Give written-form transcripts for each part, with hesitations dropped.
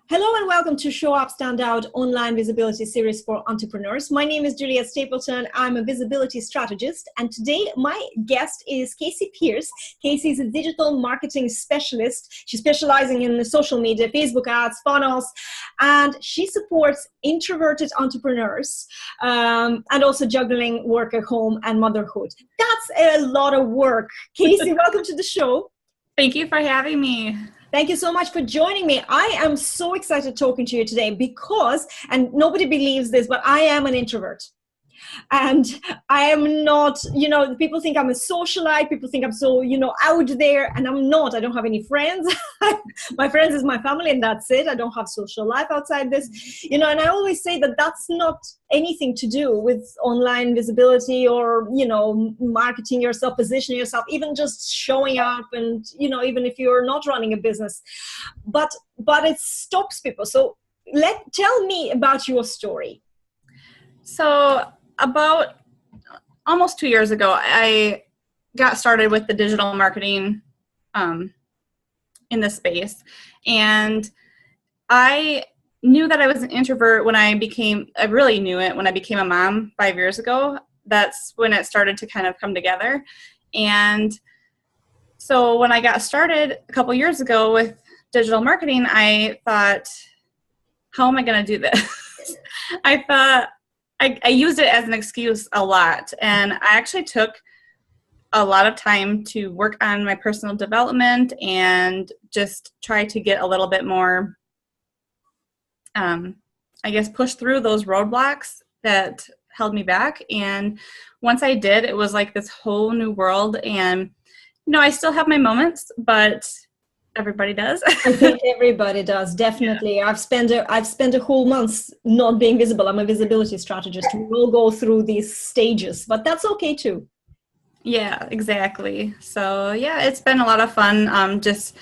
Hello and welcome to Show Up, Stand Out online visibility series for entrepreneurs. My name is Juliet Stapleton. I'm a visibility strategist, and today my guest is Kasey Pierce. Kasey is a digital marketing specialist. She's specializing in social media, Facebook ads, funnels, and she supports introverted entrepreneurs and also juggling work at home and motherhood. That's a lot of work. Kasey, welcome to the show. Thank you for having me. Thank you so much for joining me. I am so excited talking to you today because, and nobody believes this, but I am an introvert. And I am not, people think I'm a socialite. People think I'm so, out there, and I'm not. I don't have any friends. My friends is my family, and that's it. I don't have social life outside this, and I always say that that's not anything to do with online visibility or, marketing yourself, positioning yourself, even just showing up and, even if you're not running a business, but it stops people. So tell me about your story. So about almost 2 years ago, I got started with the digital marketing in this space. And I knew that I was an introvert I really knew it when I became a mom 5 years ago. That's when it started to kind of come together. And so when I got started a couple years ago with digital marketing, I thought, how am I going to do this? I thought, I used it as an excuse a lot, and I actually took a lot of time to work on my personal development and just try to get a little bit more, push through those roadblocks that held me back. And once I did, it was like this whole new world. And, I still have my moments, but everybody does. I think everybody does, definitely. I've spent a whole month not being visible. I'm a visibility strategist. We will go through these stages, but that's okay too. Yeah, exactly. So yeah, it's been a lot of fun. Just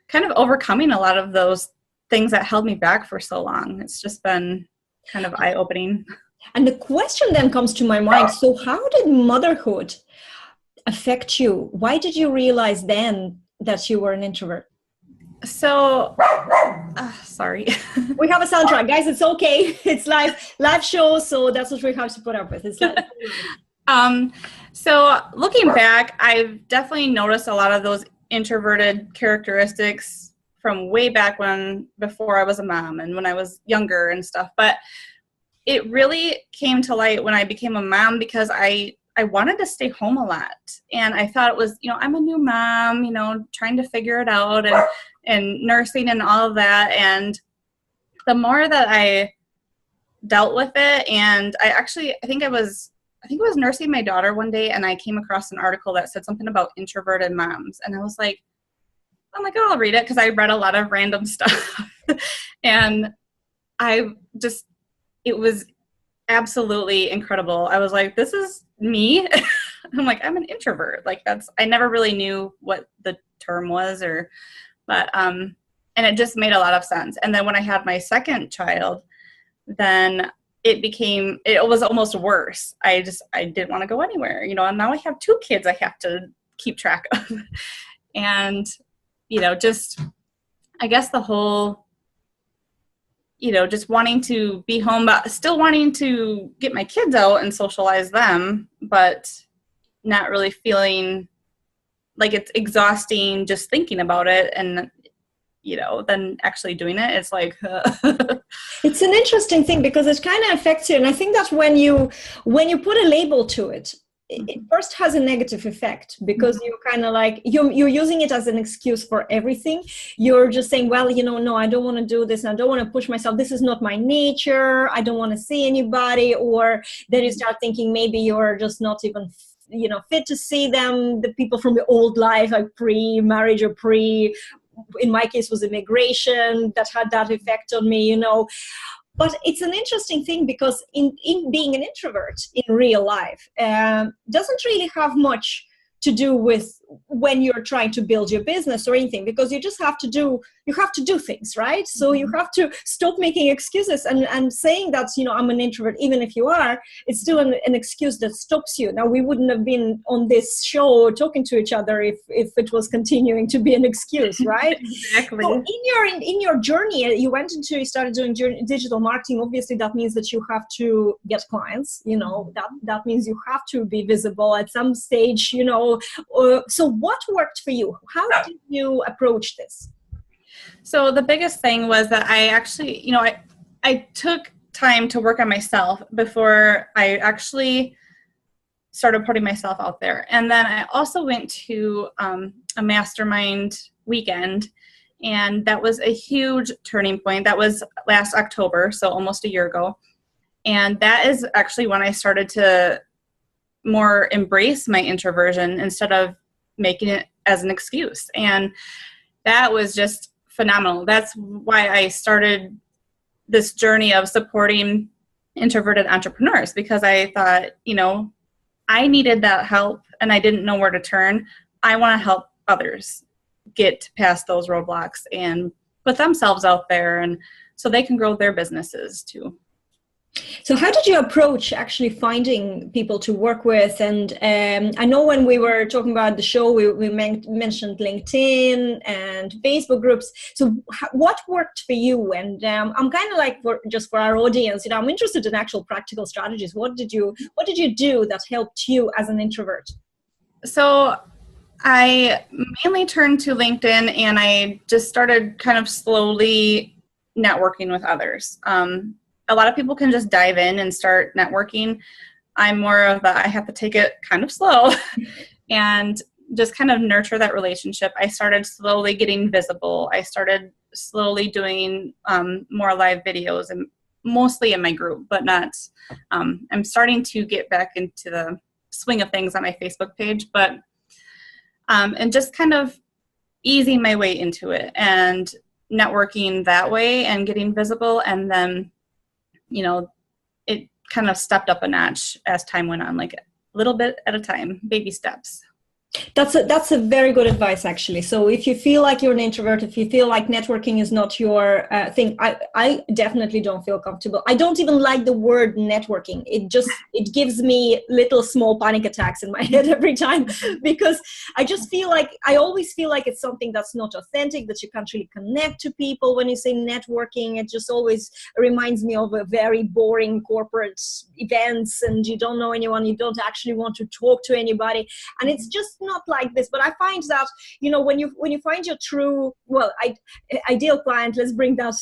kind of overcoming a lot of those things that held me back for so long. It's just been kind of eye-opening. And the question then comes to my mind. So how did motherhood affect you? Why did you realize then that you were an introvert? So, sorry. We have a soundtrack, guys. It's okay. It's live show, so that's what we have to put up with. It's like, so looking back, I've definitely noticed a lot of those introverted characteristics from way back before I was a mom and when I was younger and stuff. But it really came to light when I became a mom because I wanted to stay home a lot. And I thought it was, I'm a new mom, trying to figure it out and nursing and all of that. And the more that I dealt with it, and I think I was nursing my daughter one day, and I came across an article that said something about introverted moms. And I was like, oh, I'll read it, because I read a lot of random stuff. And it was absolutely incredible. I was like, this is me. I'm like, I'm an introvert. I never really knew what the term was and it just made a lot of sense. And then when I had my second child, then it was almost worse. I didn't want to go anywhere, and now I have 2 kids I have to keep track of. And, I guess the whole, just wanting to be home, but still wanting to get my kids out and socialize them, but not really feeling like it's exhausting just thinking about it. And, then actually doing it, it's like, It's an interesting thing because it kind of affects you. And I think that when you put a label to it, it first has a negative effect because you're kind of like, you're using it as an excuse for everything. You're just saying, well, no, I don't want to do this. And I don't want to push myself. This is not my nature. I don't want to see anybody. Or then you start thinking maybe you're just not even, fit to see them, the people from the old life, like pre-marriage or in my case was immigration that had that effect on me, But it's an interesting thing because in being an introvert in real life doesn't really have much to do with when you're trying to build your business or anything, because you just have to do things, right? So you have to stop making excuses and saying that, I'm an introvert, even if you are, it's still an excuse that stops you. Now, we wouldn't have been on this show talking to each other if it was continuing to be an excuse, right? Exactly. So in your journey, you started doing digital marketing. Obviously, that means that you have to get clients, that means you have to be visible at some stage, so what worked for you? How did you approach this? So the biggest thing was that I actually, I took time to work on myself before I actually started putting myself out there. And then I also went to a mastermind weekend, and that was a huge turning point. That was last October, so almost a year ago. And that is actually when I started to more embrace my introversion instead of making it as an excuse. And that was just phenomenal. That's why I started this journey of supporting introverted entrepreneurs, because I thought, I needed that help and I didn't know where to turn. I want to help others get past those roadblocks and put themselves out there, and so they can grow their businesses too. So how did you approach actually finding people to work with? And I know when we were talking about the show, we mentioned LinkedIn and Facebook groups. So what worked for you? And I'm kind of like, for our audience, I'm interested in actual practical strategies. What did you do that helped you as an introvert? So I mainly turned to LinkedIn, and I just started kind of slowly networking with others. A lot of people can just dive in and start networking. I'm more of I have to take it kind of slow and just kind of nurture that relationship. I started slowly getting visible. I started slowly doing more live videos, and mostly in my group, but not. I'm starting to get back into the swing of things on my Facebook page, but and just kind of easing my way into it and networking that way and getting visible. And then it kind of stepped up a notch as time went on, like a little bit at a time, baby steps. That's a very good advice, actually. So if you feel like you're an introvert, if you feel like networking is not your thing, I definitely don't feel comfortable. I don't even like the word networking. It gives me little small panic attacks in my head every time, because I always feel like it's something that's not authentic, that you can't really connect to people when you say networking. It just always reminds me of a very boring corporate events, and you don't know anyone, you don't actually want to talk to anybody, and it's just not like this. But I find that when you find your true ideal client, let's bring that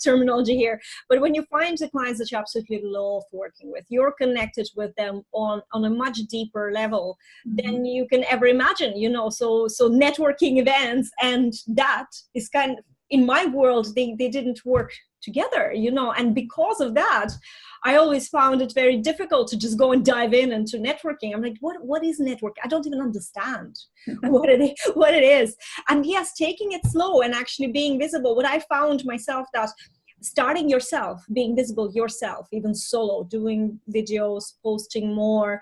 terminology here, but when you find the clients that you absolutely love working with, you're connected with them on a much deeper level than you can ever imagine. So networking events, and that is kind of, in my world, they didn't work together, and because of that, I always found it very difficult to just go and dive in into networking. I'm like, what is network? I don't even understand what it is. And yes, taking it slow and actually being visible. What I found myself, that starting yourself, being visible yourself, even solo, doing videos, posting more,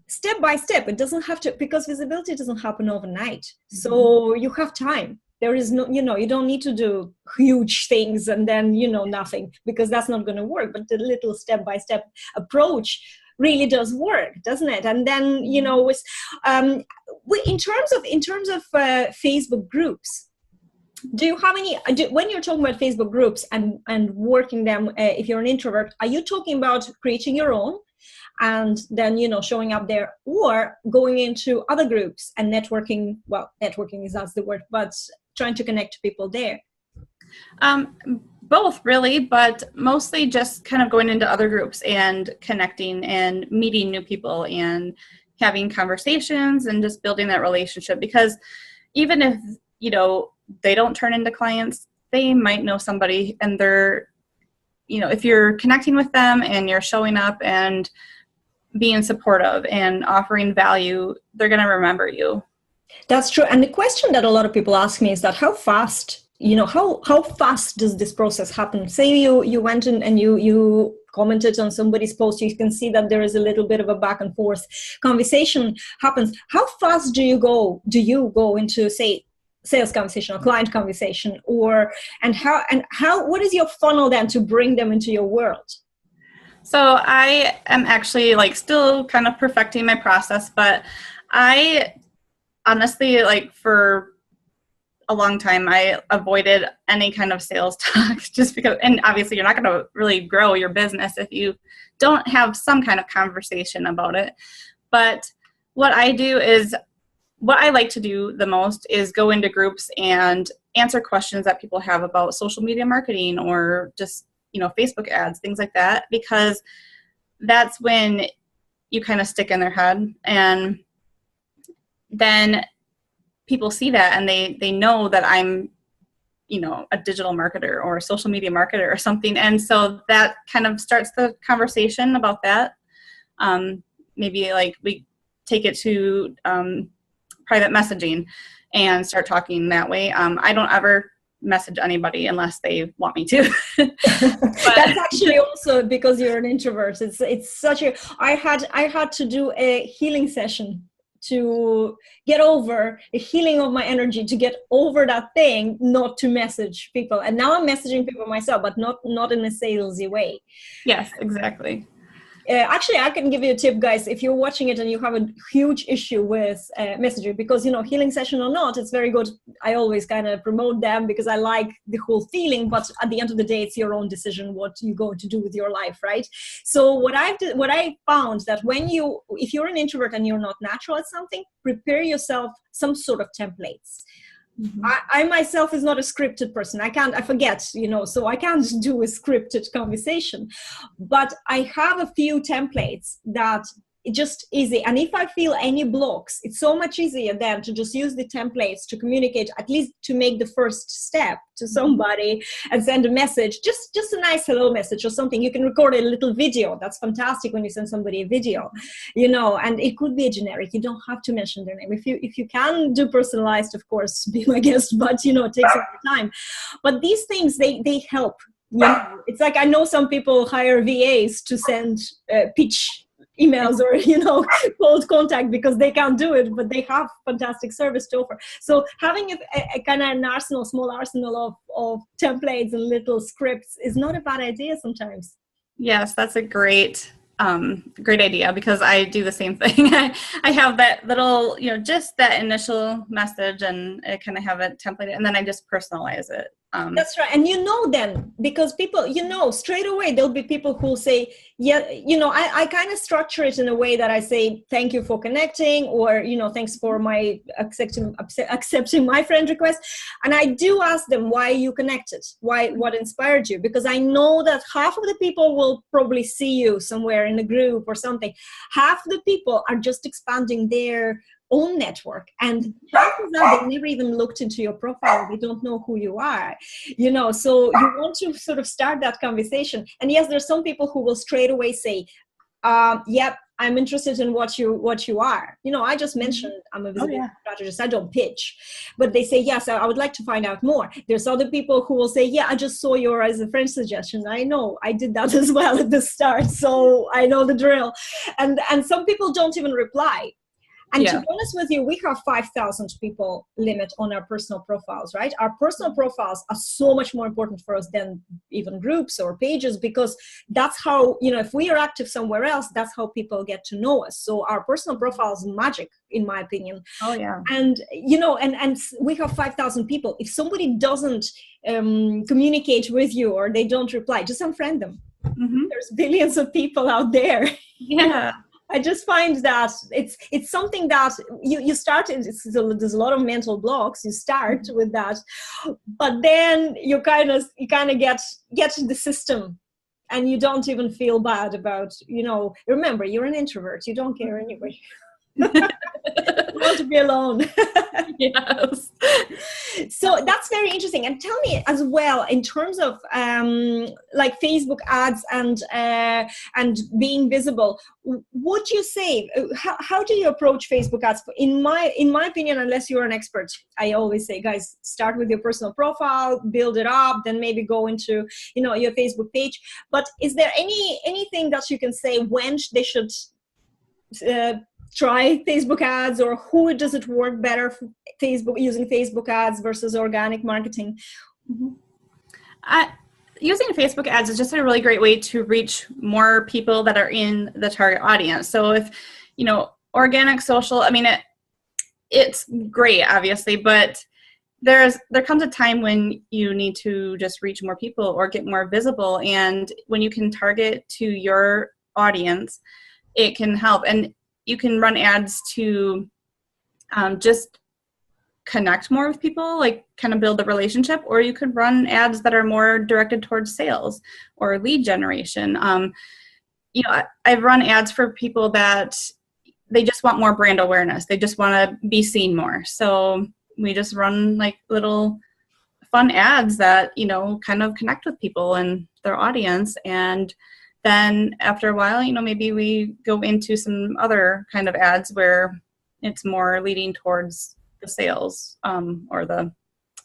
step by step. It doesn't have to, because visibility doesn't happen overnight. So you have time. There is no, you don't need to do huge things and then, nothing, because that's not going to work. But the little step-by-step approach really does work, doesn't it? And then, with, in terms of Facebook groups, do you have any, when you're talking about Facebook groups and working them, if you're an introvert, are you talking about creating your own and then, showing up there, or going into other groups and networking? Well, networking is, that's the word, but trying to connect to people there? Both, really, but mostly just kind of going into other groups and connecting and meeting new people and having conversations and just building that relationship. Because even if, they don't turn into clients, they might know somebody, and they're, if you're connecting with them and you're showing up and being supportive and offering value, they're going to remember you. That's true. And the question that a lot of people ask me is that how fast, how fast does this process happen? Say you went in and you commented on somebody's post, you can see that there is a little bit of a back and forth conversation happens. How fast do you go into, say, sales conversation or client conversation, and how what is your funnel then to bring them into your world? So I am actually like still kind of perfecting my process, but I honestly, like, for a long time, I avoided any kind of sales talk just because, and obviously you're not going to really grow your business if you don't have some kind of conversation about it. But what I like to do the most is go into groups and answer questions that people have about social media marketing or just, Facebook ads, things like that, because that's when you kind of stick in their head, and then people see that and they know that I'm, a digital marketer or a social media marketer or something. And so that kind of starts the conversation about that. Maybe like we take it to private messaging and start talking that way. I don't ever message anybody unless they want me to. That's actually also because you're an introvert. It's such a, I had to do a healing session to get over the healing of my energy, to get over that thing, not to message people. And now I'm messaging people myself, but not in a salesy way. Yes, exactly. Actually, I can give you a tip, guys. If you're watching it and you have a huge issue with messaging, because, healing session or not, it's very good. I always kind of promote them because I like the whole feeling, but at the end of the day, it's your own decision what you're going to do with your life, right? So what I found that if you're an introvert and you're not natural at something, prepare yourself some sort of templates. Mm-hmm. I myself is not a scripted person. I forget, so I can't do a scripted conversation, but I have a few templates that it's just easy. And if I feel any blocks, it's so much easier then to just use the templates to communicate, at least to make the first step to somebody and send a message, just a nice hello message or something. You can record a little video. That's fantastic when you send somebody a video, and it could be a generic. You don't have to mention their name. If you can do personalized, of course, be my guest, but it takes a lot of time. But these things, they help. It's like, I know some people hire VAs to send pitch emails or cold contact because they can't do it, but they have fantastic service to offer. So having a kind of an small arsenal of templates and little scripts is not a bad idea sometimes. Yes, that's a great idea, because I do the same thing. I have that little, just that initial message, and I kind of have it templated, and then I just personalize it. That's right. And then, because people, straight away, there'll be people who'll say, yeah, I kind of structure it in a way that I say, thank you for connecting, or, thanks for my accepting my friend request. And I do ask them why you connected, what inspired you, because I know that half of the people will probably see you somewhere in a group or something. Half the people are just expanding their own network, and half of that, they never even looked into your profile. They don't know who you are, so you want to sort of start that conversation. And yes, there's some people who will straight away say, yep, I'm interested in what you are. I just mentioned I'm a visibility strategist. I don't pitch, but they say, yes, I would like to find out more. There's other people who will say, yeah, I just saw your as a friend suggestion. I know I did that as well at the start, so I know the drill. And some people don't even reply. And to be honest with you, we have 5,000 people limit on our personal profiles, right? Our personal profiles are so much more important for us than even groups or pages, because that's how, if we are active somewhere else, that's how people get to know us. So our personal profile is magic, in my opinion. Oh, yeah. And, and we have 5,000 people. If somebody doesn't communicate with you, or they don't reply, just unfriend them. Mm-hmm. There's billions of people out there. Yeah. I just find that it's something that you start, there's a lot of mental blocks. You start with that, but then you kind of get to the system, and you don't even feel bad about, remember, you're an introvert. You don't care anyway. want to be alone. Yes. So that's very interesting. And tell me as well, in terms of like Facebook ads and being visible, would you say, how do you approach Facebook ads? In my opinion, unless you're an expert, I always say, guys, start with your personal profile, build it up, then maybe go into, your Facebook page. But is there anything that you can say when they should try Facebook ads, or who does it work better for using Facebook ads versus organic marketing? Using Facebook ads is just a really great way to reach more people that are in the target audience. So if, organic social, I mean, it's great, obviously, but there comes a time when you need to just reach more people or get more visible. And when you can target to your audience, it can help. And you can run ads to just connect more with people, like kind of build a relationship, or you could run ads that are more directed towards sales or lead generation. I've run ads for people that they just want more brand awareness. They just want to be seen more. So we just run like little fun ads that, kind of connect with people and their audience. And then after a while, maybe we go into some other kind of ads where it's more leading towards the sales or the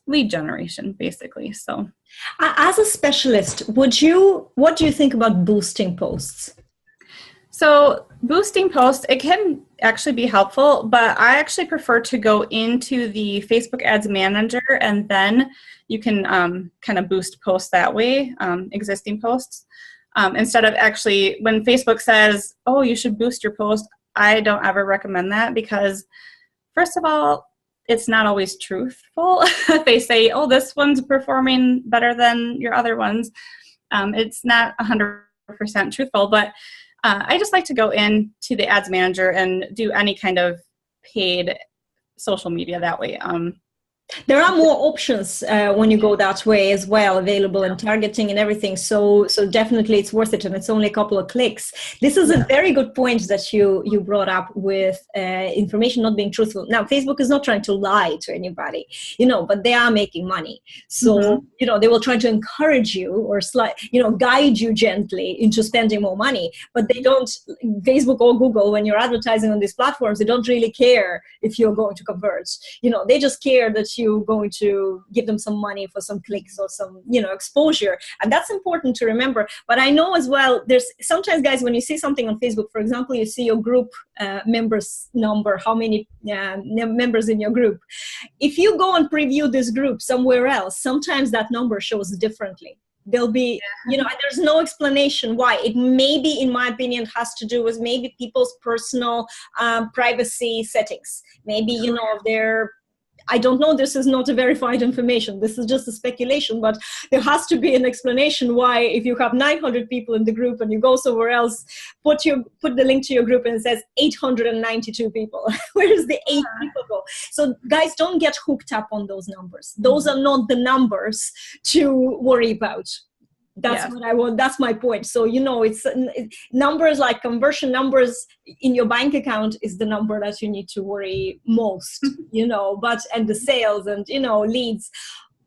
lead generation, basically. So as a specialist, what do you think about boosting posts? So boosting posts, it can actually be helpful, but I actually prefer to go into the Facebook Ads Manager, and then you can kind of boost posts that way, existing posts. Instead of actually, when Facebook says, oh, you should boost your post, I don't ever recommend that, because first of all, it's not always truthful. They say, oh, this one's performing better than your other ones. It's not 100% truthful, but I just like to go into the Ads Manager and do any kind of paid social media that way. There are more options when you go that way as well, available in targeting and everything. So definitely it's worth it, and it's only a couple of clicks. This is a very good point that you brought up with information not being truthful. Now, Facebook is not trying to lie to anybody, but they are making money. So, they will try to encourage you or guide you gently into spending more money. But they don't, Facebook or Google, when you're advertising on these platforms, they don't really care if you're going to convert. They just care that you're going to give them some money for some clicks or some, exposure. And that's important to remember. But I know as well, there's sometimes, guys, when you see something on Facebook, for example, you see your group members number, how many members in your group. If you go and preview this group somewhere else, sometimes that number shows differently. There'll be, and there's no explanation why. It maybe, in my opinion, has to do with maybe people's personal privacy settings. Maybe, I don't know, this is not a verified information. This is just a speculation, but there has to be an explanation why, if you have 900 people in the group and you go somewhere else, put the link to your group and it says 892 people. Where is the 8 people go? So guys, don't get hooked up on those numbers. Those are not the numbers to worry about. That's what I want. That's my point. So, it's numbers like conversion numbers in your bank account is the number that you need to worry most, and the sales and, leads,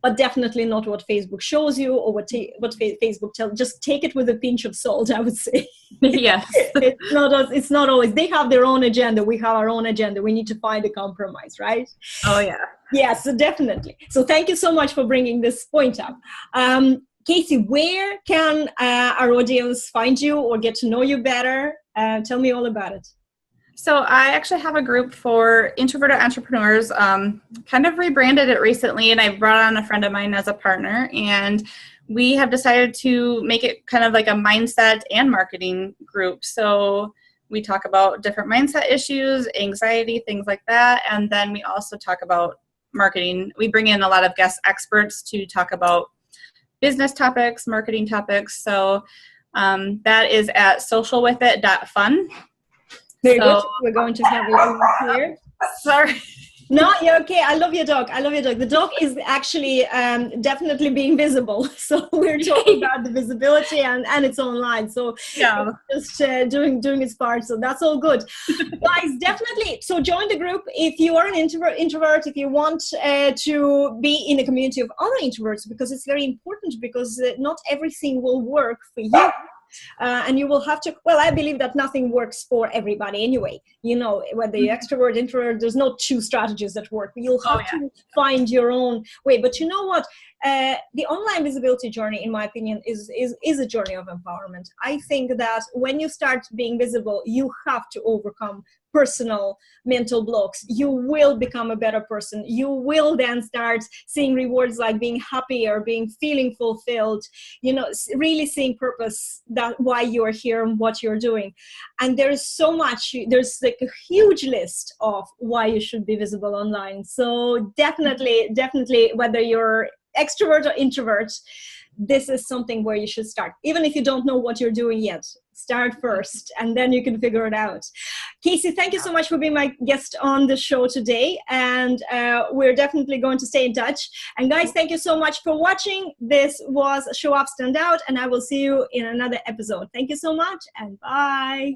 but definitely not what Facebook shows you or what Facebook tells. Just take it with a pinch of salt, I would say. Yes. It's not always, they have their own agenda. We have our own agenda. We need to find a compromise, right? Oh, yeah. Yes, definitely. So thank you so much for bringing this point up. Kasey, where can our audience find you or get to know you better? Tell me all about it. So I actually have a group for introverted entrepreneurs, kind of rebranded it recently, and I brought on a friend of mine as a partner, and we have decided to make it kind of like a mindset and marketing group. So we talk about different mindset issues, anxiety, things like that, and then we also talk about marketing. We bring in a lot of guest experts to talk about business topics, marketing topics. So that is at socialwithit.fun. Very good. We're going to have a link here. Sorry. No, you're okay. I love your dog. I love your dog. The dog is actually definitely being visible. So we're talking about the visibility, and it's online. So Yeah. it's just doing its part. So that's all good. Guys, definitely. So join the group if you are an introvert, if you want to be in a community of other introverts, because it's very important, because not everything will work for you. And you will have to, well, I believe that nothing works for everybody anyway. You know, whether you're extrovert, introvert, there's no two strategies that work. You'll have to find your own way. But you know what? The online visibility journey, in my opinion, is a journey of empowerment. I think that when you start being visible, you have to overcome personal mental blocks. You will become a better person. You will then start seeing rewards like being happy or feeling fulfilled, you know, really seeing purpose, that why you are here and what you're doing. And there's so much, there's like a huge list of why you should be visible online. So definitely, whether you're extrovert or introvert, this is something where you should start. Even if you don't know what you're doing yet, start first, and then you can figure it out. Kasey, thank you so much for being my guest on the show today. And we're definitely going to stay in touch. And guys, thank you so much for watching. This was Show Up, Stand Out, and I will see you in another episode. Thank you so much, and bye.